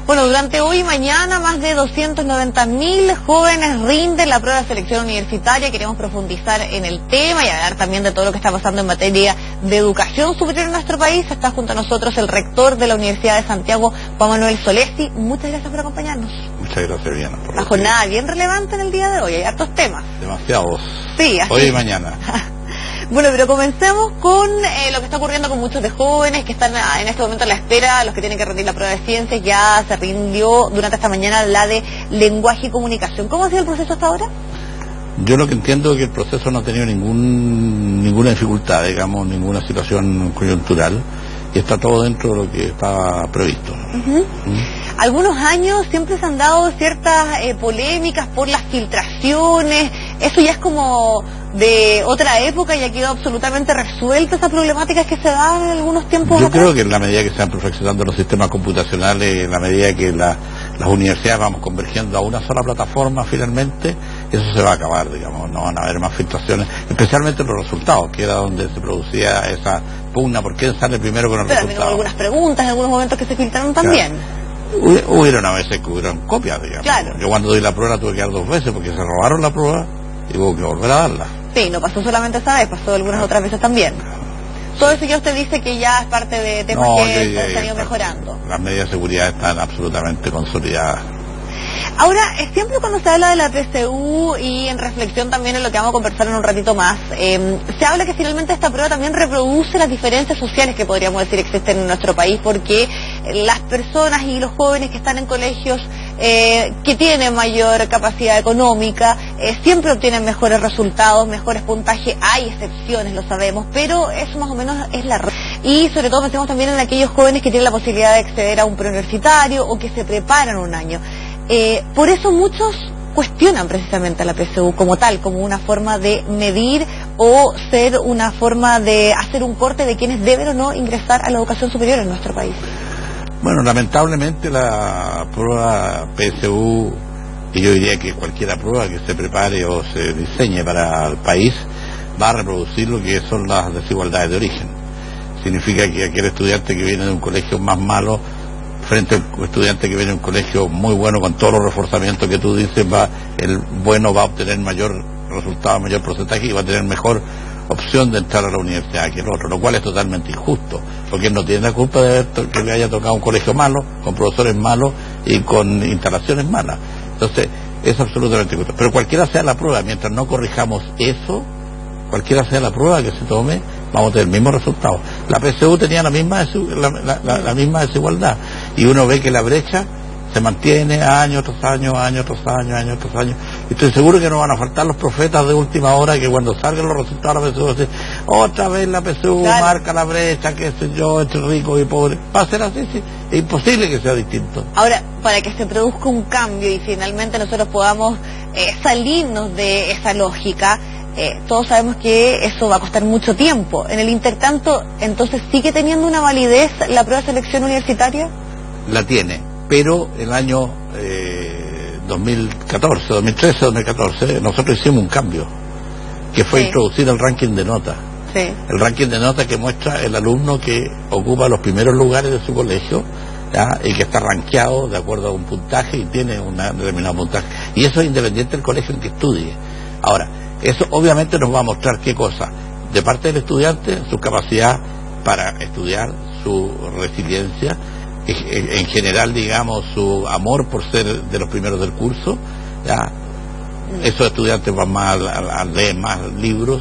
Bueno, durante hoy y mañana más de 290.000 jóvenes rinden la prueba de selección universitaria. Queremos profundizar en el tema y hablar también de todo lo que está pasando en materia de educación superior en nuestro país. Está junto a nosotros el rector de la Universidad de Santiago, Juan Manuel Solesti. Muchas gracias por acompañarnos. Muchas gracias, Diana. La jornada bien relevante en el día de hoy, hay hartos temas. Demasiados. Sí, así. Hoy y mañana. Bueno, pero comencemos con lo que está ocurriendo con muchos de jóvenes que están en este momento a la espera, los que tienen que rendir la prueba de ciencias. Ya se rindió durante esta mañana la de lenguaje y comunicación. ¿Cómo ha sido el proceso hasta ahora? Yo lo que entiendo es que el proceso no ha tenido ninguna dificultad, digamos, ninguna situación coyuntural, y está todo dentro de lo que estaba previsto. Algunos años siempre se han dado ciertas polémicas por las filtraciones. Eso ya es como de otra época, ya quedó absolutamente resuelta esa problemática que se da en algunos tiempos. Yo creo que en la medida que se van perfeccionando los sistemas computacionales, en la medida que las universidades vamos convergiendo a una sola plataforma, finalmente eso se va a acabar, digamos, no van a haber más filtraciones, especialmente los resultados, que era donde se producía esa pugna por quién sale primero con el resultado. Pero algunas preguntas en algunos momentos que se filtraron también. Claro. Hubieron a veces que hubieron copias, digamos. Claro. Yo cuando doy la prueba tuve que dar 2 veces porque se robaron la prueba y hubo que volver a darla. Sí, no pasó solamente esa vez, pasó algunas otras veces también. Todo eso ya usted dice que ya es parte de temas que se han ido mejorando. Las medidas de seguridad están absolutamente consolidadas. Ahora, siempre cuando se habla de la PSU y en reflexión también en lo que vamos a conversar en un ratito más, se habla que finalmente esta prueba también reproduce las diferencias sociales que podríamos decir existen en nuestro país, porque las personas y los jóvenes que están en colegios que tienen mayor capacidad económica siempre obtienen mejores resultados, mejores puntajes. Hay excepciones, lo sabemos, pero eso más o menos es la regla. Y sobre todo pensemos también en aquellos jóvenes que tienen la posibilidad de acceder a un preuniversitario o que se preparan un año. Por eso muchos cuestionan precisamente a la PSU como tal, como una forma de medir o ser una forma de hacer un corte de quienes deben o no ingresar a la educación superior en nuestro país. Bueno, lamentablemente la prueba PSU, y yo diría que cualquier prueba que se prepare o se diseñe para el país, va a reproducir lo que son las desigualdades de origen. Significa que aquel estudiante que viene de un colegio más malo frente al estudiante que viene de un colegio muy bueno, con todos los reforzamientos que tú dices, el bueno va a obtener mayor resultado, mayor porcentaje y va a tener mejor opción de entrar a la universidad que el otro, lo cual es totalmente injusto, porque él no tiene la culpa de que le haya tocado un colegio malo, con profesores malos y con instalaciones malas. Entonces, es absolutamente injusto. Pero cualquiera sea la prueba, mientras no corrijamos eso, cualquiera sea la prueba que se tome, vamos a tener el mismo resultado. La PSU tenía la misma desigualdad, y uno ve que la brecha se mantiene año tras año, año tras año, año tras año. Y estoy seguro que no van a faltar los profetas de última hora que cuando salgan los resultados de la PSU dicen, otra vez la PSU marca la brecha, qué sé yo, entre rico y pobre. Va a ser así, sí. Es imposible que sea distinto. Ahora, para que se produzca un cambio y finalmente nosotros podamos salirnos de esa lógica, todos sabemos que eso va a costar mucho tiempo. En el intertanto, entonces, ¿sigue teniendo una validez la prueba de selección universitaria? La tiene, pero el año 2014, 2013, 2014, nosotros hicimos un cambio, que fue introducir el ranking de nota. Sí. El ranking de nota que muestra el alumno que ocupa los primeros lugares de su colegio, ¿ya? Y que está rankeado de acuerdo a un puntaje y tiene un determinado puntaje. Y eso es independiente del colegio en que estudie. Ahora, eso obviamente nos va a mostrar qué cosa, de parte del estudiante, su capacidad para estudiar, su resiliencia, en general, digamos, su amor por ser de los primeros del curso, ¿ya? Esos estudiantes van más a leer más libros,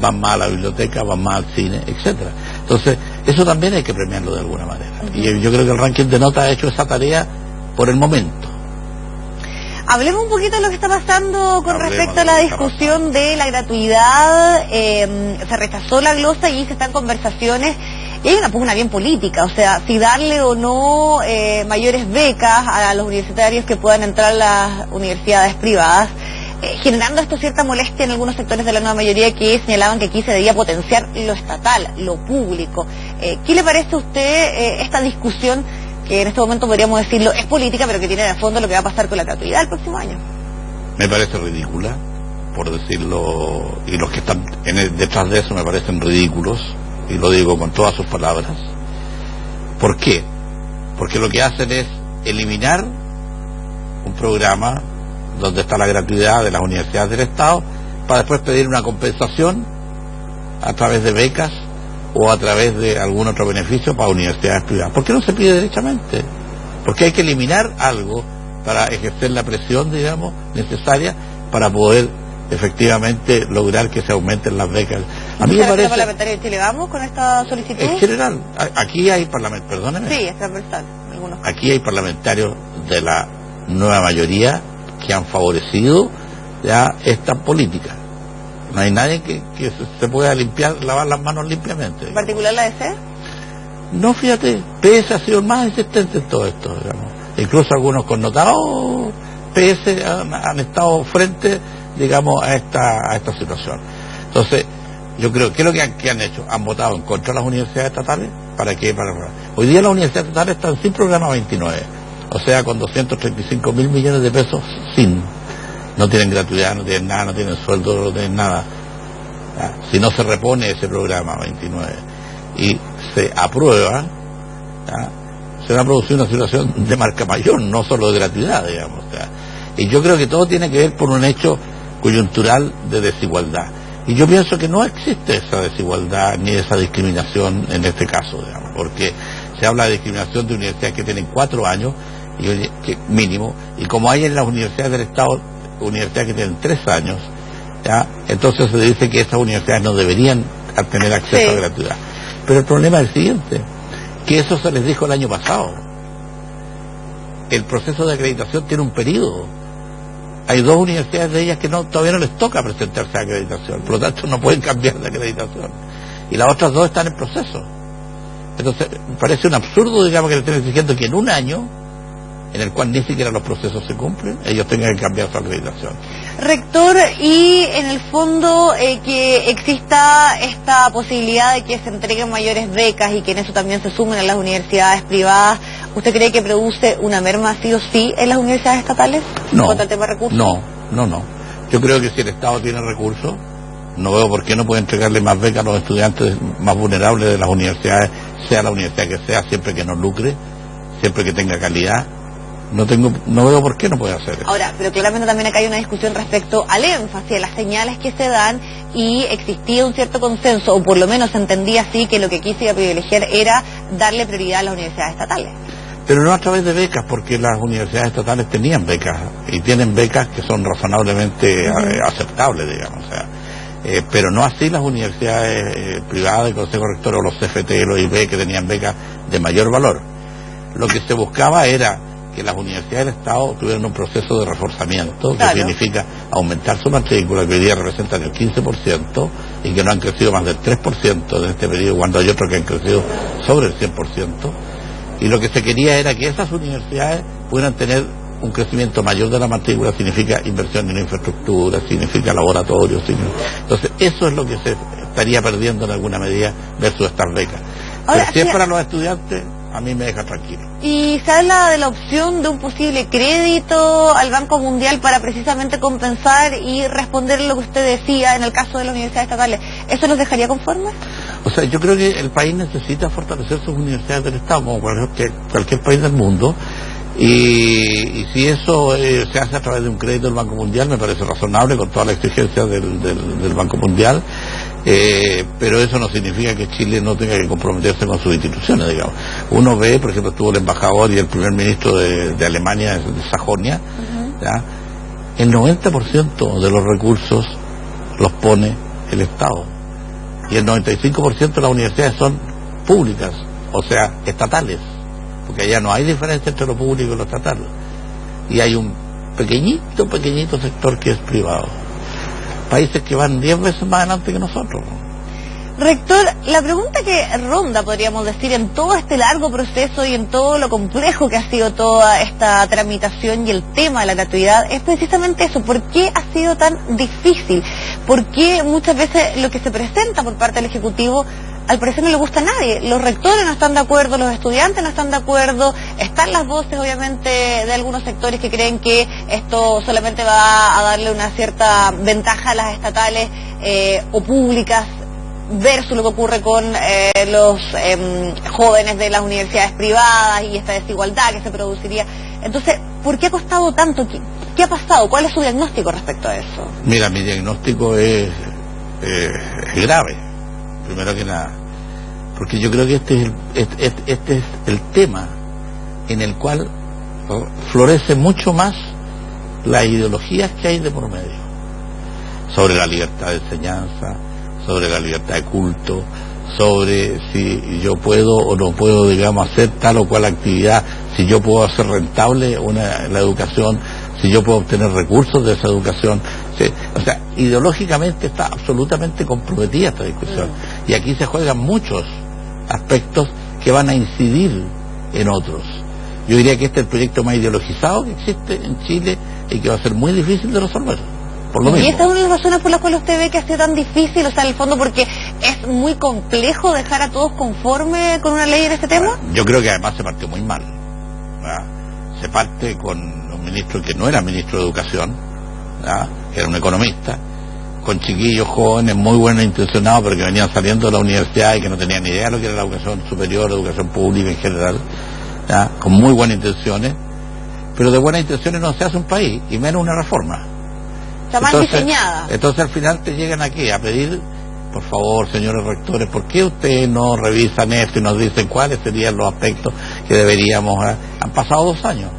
van más a la biblioteca, van más al cine, etcétera. Entonces, eso también hay que premiarlo de alguna manera. Y yo creo que el ranking de notas ha hecho esa tarea por el momento. Hablemos un poquito de lo que está pasando con respecto a la discusión de la gratuidad. Se rechazó la glosa y se están conversaciones. Y hay una pugna bien política, o sea, si darle o no mayores becas a los universitarios que puedan entrar a las universidades privadas, generando esto cierta molestia en algunos sectores de la nueva mayoría que señalaban que aquí se debía potenciar lo estatal, lo público. ¿Qué le parece a usted esta discusión que en este momento podríamos decirlo es política, pero que tiene de fondo lo que va a pasar con la gratuidad el próximo año? Me parece ridícula, por decirlo, y los que están detrás de eso me parecen ridículos, y lo digo con todas sus palabras. ¿Por qué? Porque lo que hacen es eliminar un programa donde está la gratuidad de las universidades del Estado para después pedir una compensación a través de becas o a través de algún otro beneficio para universidades privadas. ¿Por qué no se pide derechamente? Porque hay que eliminar algo para ejercer la presión, digamos, necesaria para poder efectivamente lograr que se aumenten las becas. A mí me parece... parlamentaria de Chile vamos con esta solicitud? En general, aquí hay parlamentarios, perdóneme. Sí, es transversal. Algunos. Aquí hay parlamentarios de la nueva mayoría que han favorecido ya esta política. No hay nadie que se pueda lavar las manos limpiamente. ¿En particular la DC? No, fíjate, PS ha sido más insistente en todo esto, digamos. Incluso algunos connotados PS han estado frente, digamos, a esta situación. Entonces, yo creo que lo que han hecho, han votado en contra de las universidades estatales. ¿Para qué? Hoy día las universidades estatales están sin programa 29, o sea, con 235 mil millones de pesos no tienen gratuidad, no tienen nada, no tienen sueldo, no tienen nada. Si no se repone ese programa 29 y se aprueba, se va a producir una situación de marca mayor, no solo de gratuidad, digamos. Y yo creo que todo tiene que ver por un hecho coyuntural de desigualdad. Y yo pienso que no existe esa desigualdad ni esa discriminación en este caso, digamos, porque se habla de discriminación de universidades que tienen 4 años mínimo, y como hay en las universidades del Estado universidades que tienen 3 años, entonces se dice que esas universidades no deberían tener acceso a gratuidad. Pero el problema es el siguiente, que eso se les dijo el año pasado. El proceso de acreditación tiene un periodo. Hay 2 universidades de ellas que todavía no les toca presentarse a acreditación, por lo tanto no pueden cambiar de acreditación, y las otras 2 están en proceso. Entonces me parece un absurdo, digamos, que le estén exigiendo que en un año en el cual ni siquiera los procesos se cumplen, ellos tengan que cambiar su acreditación. Rector, y en el fondo que exista esta posibilidad de que se entreguen mayores becas y que en eso también se sumen a las universidades privadas, ¿usted cree que produce una merma sí o sí en las universidades estatales? No, ¿Cuánto al tema de recursos? No. Yo creo que si el Estado tiene recursos, no veo por qué no puede entregarle más becas a los estudiantes más vulnerables de las universidades, sea la universidad que sea, siempre que no lucre, siempre que tenga calidad. No veo por qué no puede hacer eso. Ahora, pero claramente también acá hay una discusión respecto al énfasis, a las señales que se dan, y existía un cierto consenso, o por lo menos se entendía así, que lo que aquí se iba a privilegiar era darle prioridad a las universidades estatales. Pero no a través de becas, porque las universidades estatales tenían becas, y tienen becas que son razonablemente aceptables, digamos, pero no así las universidades privadas, el Consejo Rector o los CFT, los IB, que tenían becas de mayor valor. Lo que se buscaba era que las universidades del Estado tuvieran un proceso de reforzamiento, que significa aumentar su matrícula, que hoy día representan el 15%, y que no han crecido más del 3% en este periodo, cuando hay otros que han crecido sobre el 100%, y lo que se quería era que esas universidades pudieran tener un crecimiento mayor de la matrícula, significa inversión en infraestructura, significa laboratorios, entonces eso es lo que se estaría perdiendo en alguna medida versus estas becas. Ahora, pero si es para los estudiantes, a mí me deja tranquilo. Y se habla de la opción de un posible crédito al Banco Mundial para precisamente compensar y responder lo que usted decía en el caso de las universidades estatales. ¿Eso los dejaría conformes? O sea, yo creo que el país necesita fortalecer sus universidades del Estado, como cualquier país del mundo, y si eso se hace a través de un crédito del Banco Mundial, me parece razonable, con toda la exigencia del Banco Mundial. Pero eso no significa que Chile no tenga que comprometerse con sus instituciones, digamos. Uno ve, por ejemplo, estuvo el embajador y el primer ministro de Alemania, de Sajonia, el 90% de los recursos los pone el Estado, y el 95% de las universidades son públicas, o sea, estatales, porque allá no hay diferencia entre lo público y lo estatal, y hay un pequeñito sector que es privado. Países que van 10 veces más adelante que nosotros. Rector, la pregunta que ronda, podríamos decir, en todo este largo proceso y en todo lo complejo que ha sido toda esta tramitación y el tema de la gratuidad, es precisamente eso. ¿Por qué ha sido tan difícil? ¿Por qué muchas veces lo que se presenta por parte del Ejecutivo al parecer no le gusta a nadie? Los rectores no están de acuerdo, los estudiantes no están de acuerdo, están las voces obviamente de algunos sectores que creen que esto solamente va a darle una cierta ventaja a las estatales o públicas. versus lo que ocurre con los jóvenes de las universidades privadas y esta desigualdad que se produciría. Entonces, ¿por qué ha costado tanto? ¿Qué ha pasado? ¿Cuál es su diagnóstico respecto a eso? Mira, mi diagnóstico es grave, primero que nada, porque yo creo que este es el tema en el cual florece mucho más las ideologías que hay de por medio, sobre la libertad de enseñanza, sobre la libertad de culto, sobre si yo puedo o no puedo, digamos, hacer tal o cual actividad, si yo puedo hacer rentable la educación, si yo puedo obtener recursos de esa educación. Sí, o sea, ideológicamente está absolutamente comprometida esta discusión, y aquí se juegan muchos aspectos que van a incidir en otros. Yo diría que este es el proyecto más ideologizado que existe en Chile y que va a ser muy difícil de resolver, por lo mismo. ¿Y esta es una de las razones por las cuales usted ve que ha sido tan difícil, o sea, en el fondo porque es muy complejo dejar a todos conforme con una ley en este tema? Bueno, yo creo que además se partió muy mal, ¿verdad? Se parte con un ministro que no era ministro de Educación, ¿verdad? Que era un economista, con chiquillos jóvenes muy buenos intencionados, pero que venían saliendo de la universidad y que no tenían ni idea de lo que era la educación superior, la educación pública en general, ¿verdad? Con muy buenas intenciones, pero de buenas intenciones no se hace un país, y menos una reforma. Está mal diseñada. Entonces al final te llegan aquí a pedir, por favor, señores rectores, ¿por qué ustedes no revisan esto y nos dicen cuáles serían los aspectos que deberíamos? Han pasado 2 años.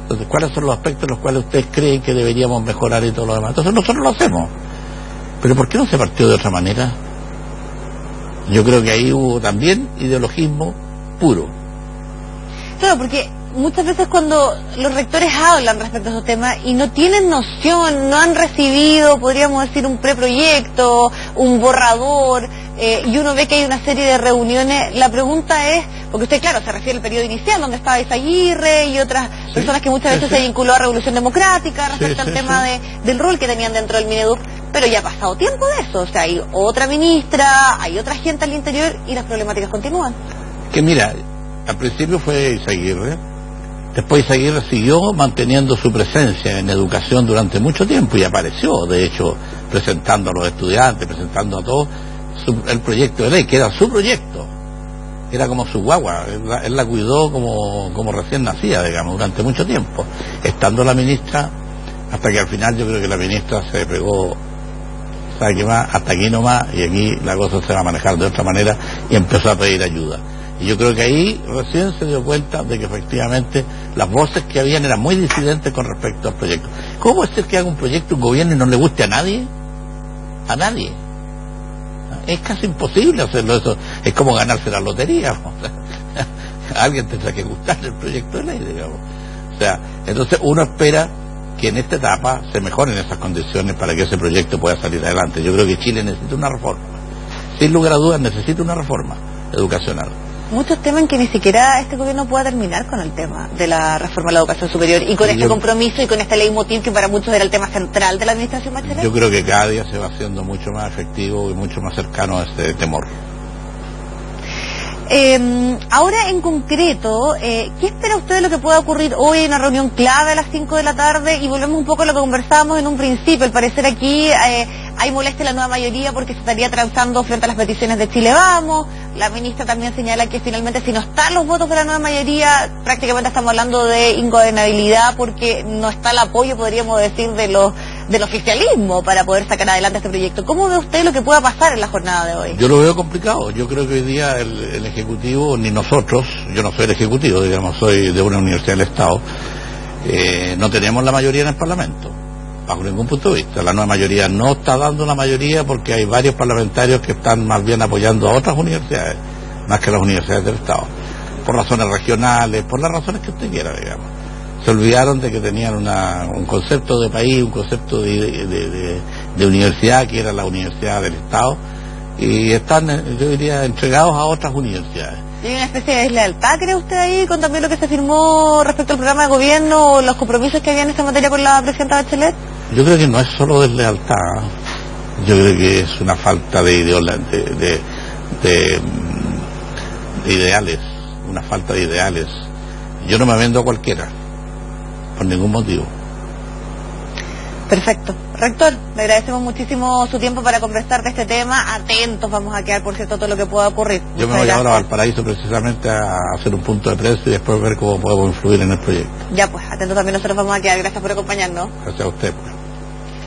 Entonces, ¿cuáles son los aspectos en los cuales ustedes creen que deberíamos mejorar y todo lo demás? Entonces nosotros lo hacemos. Pero ¿por qué no se partió de otra manera? Yo creo que ahí hubo también ideologismo puro. Claro, porque muchas veces cuando los rectores hablan respecto a esos temas y no tienen noción, no han recibido, podríamos decir, un preproyecto, un borrador, y uno ve que hay una serie de reuniones, la pregunta es, porque usted, claro, se refiere al periodo inicial donde estaba Izaguirre y otras personas que muchas veces se vinculó a Revolución Democrática respecto al tema del rol que tenían dentro del Mineduc, pero ya ha pasado tiempo de eso, o sea, hay otra ministra, hay otra gente al interior y las problemáticas continúan. Que mira, al principio fue Izaguirre, después Izaguirre siguió manteniendo su presencia en educación durante mucho tiempo y apareció, de hecho, presentando a los estudiantes, presentando a todos el proyecto de ley, que era su proyecto, era como su guagua, él la cuidó como recién nacida, digamos, durante mucho tiempo, estando la ministra, hasta que al final yo creo que la ministra se pegó, ¿sabe qué más? Hasta aquí nomás, y aquí la cosa se va a manejar de otra manera, y empezó a pedir ayuda. Y yo creo que ahí recién se dio cuenta de que efectivamente las voces que habían eran muy disidentes con respecto al proyecto. ¿Cómo es que haga un proyecto un gobierno y no le guste a nadie? A nadie. Es casi imposible hacerlo eso. Es como ganarse la lotería. A alguien tendrá que gustarle el proyecto de ley, digamos. O sea, entonces uno espera que en esta etapa se mejoren esas condiciones para que ese proyecto pueda salir adelante. Yo creo que Chile necesita una reforma. Sin lugar a dudas necesita una reforma educacional. Muchos temen que ni siquiera este gobierno pueda terminar con el tema de la reforma de la educación superior y con este compromiso y con esta ley motiv que para muchos era el tema central de la administración Bachelet. Yo creo que cada día se va haciendo mucho más efectivo y mucho más cercano a este temor. Ahora en concreto, ¿qué espera usted de lo que pueda ocurrir hoy en una reunión clave a las 5 de la tarde? Y volvemos un poco a lo que conversábamos en un principio. Al parecer aquí hay molestia en la nueva mayoría porque se estaría transando frente a las peticiones de Chile Vamos. La ministra también señala que finalmente si no están los votos de la nueva mayoría, prácticamente estamos hablando de ingobernabilidad porque no está el apoyo, podríamos decir, del oficialismo para poder sacar adelante este proyecto. ¿Cómo ve usted lo que pueda pasar en la jornada de hoy? Yo lo veo complicado. Yo creo que hoy día el Ejecutivo, ni nosotros, yo no soy el Ejecutivo, digamos, soy de una universidad del Estado, no tenemos la mayoría en el Parlamento, bajo ningún punto de vista. La nueva mayoría no está dando la mayoría porque hay varios parlamentarios que están más bien apoyando a otras universidades, más que las universidades del Estado, por razones regionales, por las razones que usted quiera, digamos. Se olvidaron de que tenían un concepto de país, un concepto de universidad, que era la universidad del Estado, y están, yo diría, entregados a otras universidades. ¿Hay una especie de deslealtad, cree usted, ahí, con también lo que se firmó respecto al programa de gobierno o los compromisos que había en esta materia con la presidenta Bachelet? Yo creo que no es solo deslealtad, yo creo que es una falta de ideales, una falta de ideales. Yo no me vendo a cualquiera, por ningún motivo. Perfecto. Rector, le agradecemos muchísimo su tiempo para conversar de este tema. Atentos vamos a quedar, por cierto, a todo lo que pueda ocurrir. Yo me voy ahora a Valparaíso precisamente a hacer un punto de prensa y después ver cómo podemos influir en el proyecto. Ya pues, atentos también nosotros vamos a quedar. Gracias por acompañarnos. Gracias a usted.